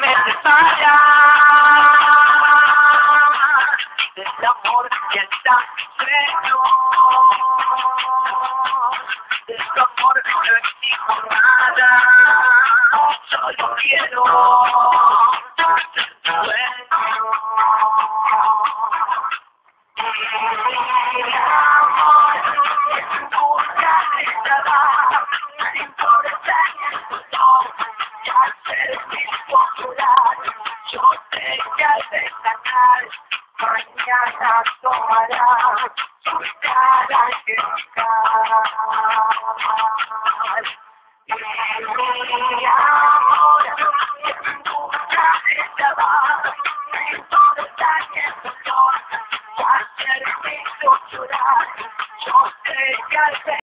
necesaria del amor que está fresco, de tu amor no exijo nada, solo quiero ser tu dueño. Mi amor, en busca estaba, no importa ya ser mi popular, yo sé que al descansar mañana tomarás tu cara angelical. Mi amor, en busca estaba, no importa ya ser mi popular, yo sé que al